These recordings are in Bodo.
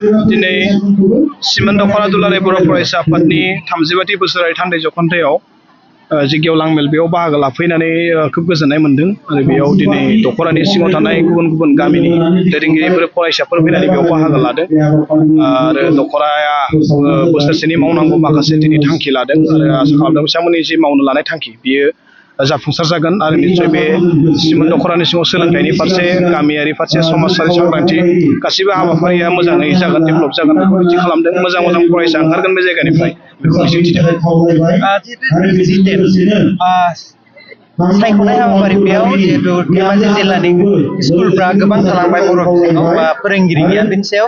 दिनै सिमोन दख'रा दुलाराय बर' फरायसा आफादनि 35थि बोसोरारि थान्दै जख'न्थायाव जि गेवलां मेल बेयाव बाहागो लाफैनानै खोब गोजोननाय मोन्दों आरो बेयाव दिनै दख'रानि सिङाव थानाय गुबुन गुबुन गामिनि दैदेनगिरिफोर फरायसाफोर फैनानै बेयाव बाहागो लादों आरो दख'राया बोसोरसेनि मावनांगौ माखासे दिनै थांखि लादों आरो आसा खालामदों बिथांमोननि जि मावनो लानाय थांखि बियो जाफुंसार जागोन आरो निश्चय बे सिमोन दख'रानि सिङाव सोलोंथाइनि फारसे गामियारि फारसे समाजारि सांग्रांथि गासिबो हाबाफारिया मोजाङै जागोन डेभेलप जागोन बेखौ मिथि खालामदों मोजां फरायसा ओंखारगोन बे जायगानिफ्राय बेखौ मिजिंथिदों सायख'नाय हाबाफारि बेयाव जिहेतु धेमाजि जिल्लानि स्कुलफ्रा गोबां थालांबाय बर' बिजोङाव बा फोरोंगिरि गैया बेनि सायाव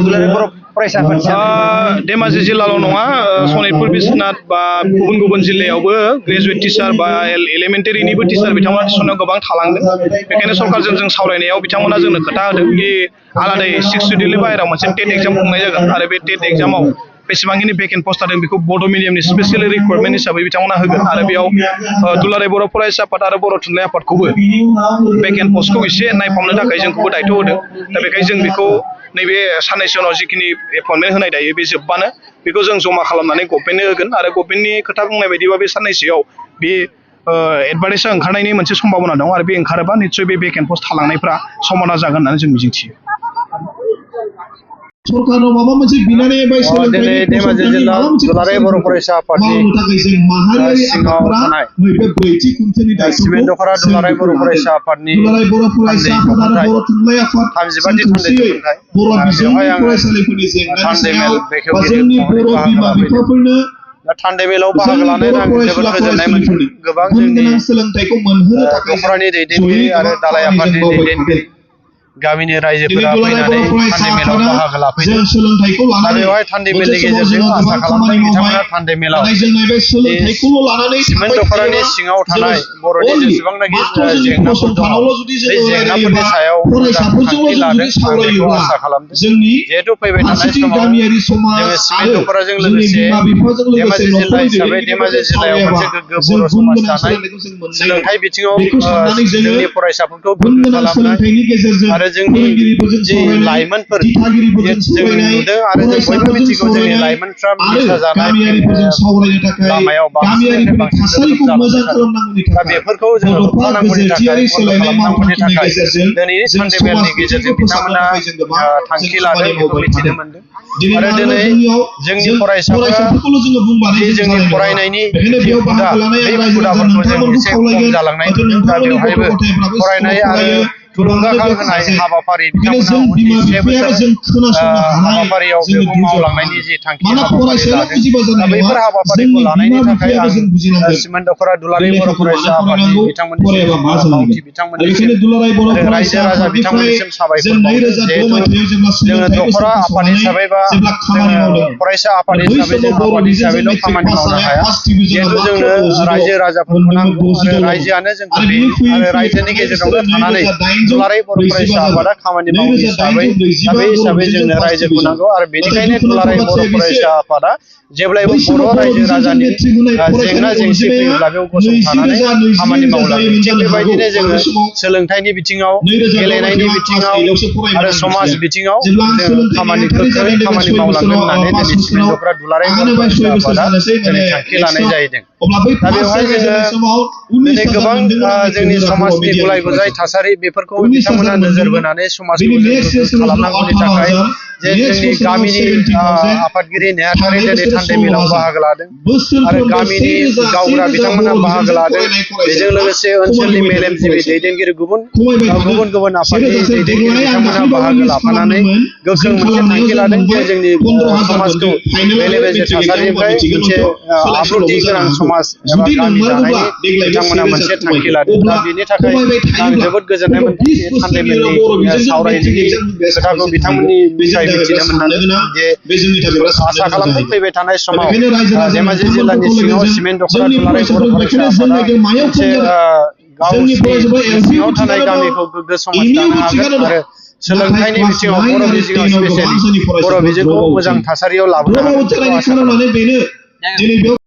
दुलाराय बर' फरायसा आफाद धेमाजि जिल्लाल' नङा सनितपुर बिश्वनाथ बा गुबुन गुबुन जिल्लायावबो ग्रेजुवेट टिचार बा एलिमेन्टारिनिबो टिचार बिथांमोना थिसननायाव गोबां थालांदों बेखायनो सरकारजों जों सावरायनायाव बिथांमोना जोंनो खोथा होदों कि आलादायै 6 सिडिउलनि बाहेरायाव मोनसे टेट एग्जाम खुंनाय जागोन आरो बे टेट एग्जामाव बेसेबांखिनि भेकेन्ट पस्ट थादों बेखौ बड' मिडियामनि स्पेसियेल रिक्वायरमेन्ट हिसाबै बिथांमोना होगोन आरो बेयाव दुलाराय बर' फरायसा आफाद आरो बर' थुनलाइ आफादखौबो भेकेन्ट पस्टखौ एसे नायफामनो थाखाय जोंखौबो दायथ' होदों दा बेखायनो जों बेखौ नैबे साननैसो उनाव जिखिनि एपइन्टमेन्ट होनाय दायो बे जोब्बानो बेखौ जों जमा खालामनानै गभर्नमेन्टनो होगोन आरो गभर्नमेन्टनि खोथा बुंनाय बायदिबा बे साननैसोआव बे एडभार्टाइजआ ओंखारनायनि मोनसे सम्भाबना दं आरो बे ओंखारोबा निस्सय बे भेकेन्ट पस्ट थालांनायफ्रा समाधान जागोन होननानै जों मिजिंथियो सरकारनाव माबा मोनसे बिनानै एबा दिनै धेमाजि जिल्ला दुलाराय बर' फरायसा आफादनि सिङाव थानाय सिमेन दख'रा दुलाराय बर' फरायसा आफादनि 35थि थान्दै जख'न्थाय बेवहाय आङो थान्दै मेल बेखेवगिरि महरै बाहागो लाफैदों दा थान्दै मेलाव बाहागो लानानै आं जोबोद गोजोननाय मोन्दों गोबां जोंनि दख'रानि दैदेनगिरि आरो दालाय आफादनि दैदेनगिरि गामिनि रायजोफोरा फैनानै थान्दै मेलाव बाहागो लाफैदों दा बेवहाय थान्दै मेलनि गेजेरजों आसा खालामदों बिथांमोना थान्दै मेलाव सिमेन दख'रानि सिङाव थानाय बर'नि जेसेबांनाखि जेंनाफोर दङ बे जेंनाफोरनि सायाव मोजां थांखि लादों आं बेखौ आसा खालामदों जिहेतु फैबाय थानाय समाव जोङो सिमेन दख'राजों लोगोसे धेमाजि जिल्ला हिसाबै धेमाजि जिल्लायाव मोनसे गोग्गो बर' समाज दानाय सोलोंथाइ बिथिङाव जोंनि फरायसाफोरखौ गोग्गो खालामनाय आरो जोंनि जि लाइमोनफोर जों नुदों आरो जों बयबो मिथिगौ जोंनि लाइमोनफ्रा निसा जानाय लामायाव बांसिननिफ्राय बांसिन जालांबाय दा बेफोरखौ जोङो होबथानांगौनि थाखाय बन्द' खालामनांगौनि थाखाय दिनैनि थान्दै मेलनि गेजेरजों बिथांमोना थांखि लादों बेखौ मिथिनो मोन्दों आरो दिनै जोंनि फरायसाफोरा जि जोंनि फरायनायनि जि हुदा बे हुदाफोरखौ जों एसे खम जालांनाय नुदों दा बेवहायबो फरायनाय आरो थुलुंगाखां होनाय हाबाफारि बिथांमोना उननि 7 बोसोर हाबाफारियाव बेखौ मावलांनायनि जि थांखि हाबाफारि लादों दा बैफोर हाबाफारिखौ लानायनि थाखाय आं सिमेन दख'रा दुलाराय बर' फरायसा आफादनि बिथांमोननिसिम बावथि बिथांमोननिसिम आरो रायजो राजा बिथांमोननिसिम साबायखर बावदों जिहेतु जोङो दख'रा आफाद हिसाबै बा जोङो फरायसा आफाद हिसाबै जों आफाद हिसाबैल' खामानि मावनो हाया जिहेतु जोंनो रायजो राजाफोरखौ नांगौ आरो रायजोआनो जोंखौ बेङो आरो रायजोनि गेजेरावनो थानानै दुलाराय बर' फरायसा आफादा खामानि मावो हिसाबै दा बे हिसाबै जोंनो रायजोखौ नांगौ आरो बेनिखायनो दुलाराय बर' फरायसा आफादा जेब्लायबो बर' रायजो राजानि जेंना जेंसि फैयोब्ला बेयाव गसंथानानै खामानि मावलाङो थिग बेबायदिनो जोङो सोलोंथाइनि बिथिङाव गेलेनायनि बिथिङाव आरो समाज बिथिङाव जों गोख्रोङै खामानि मावलांगोन होननानै दिनै सिमेन दख'रा दुलाराय बर' फरायसा आफादा दिनै थांखि लानाय जाहैदों दा बेवहाय जोङो दिनै गोबां जोंनि समाजनि गुलाय गुजाय थासारि बेफोरखौ बिथांमोना नोजोर बोनानै समाजखौ गोग्गो खालामनांगौनि थाखाय जे जोंनि गामिनि आफादगिरि नेहाथारि दिनै थान्दै मेलाव बाहागो लादों आरो गामिनि गावबुरा बिथांमोना बाहागो लादों बेजों लोगोसे ओनसोलनि मेलेमजिबि दैदेनगिरि गुबुन आफादनि दैदेनगिरि बिथांमोना बाहागो लाफानानै गोख्रों मोनसे थांखि लादों जे जोंनि समाजखौ बेले बेजे थासारिनिफ्राय मोनसे आब्रुथि गोनां समाज एबा गामि दानायनि बिथांमोना मोनसे थांखि लादों दा बेनि थाखाय आं जोबोद गोजोननाय मोन्दों बे थान्दै मेलनि सावरायनायनि खोथाखौ बिथांमोननिफ्राय मिथिनो मोननानै जे आसा खालामदों फैबाय थानाय समाव धेमाजि जिल्लानि सिङाव सिमेन दख'रा दुलाराय बर' फरायसा आफादा मोनसे गावनि सिङाव थानाय गामिखौ गोग्गो समाज दानो हागोन आरो सोलोंथाइनि बिथिङाव बर' बिजोङाव स्पेसियेलि बर' बिजोंखौ मोजां थासारियाव लाबोनो हागोन बेखौ आसा खालामदों।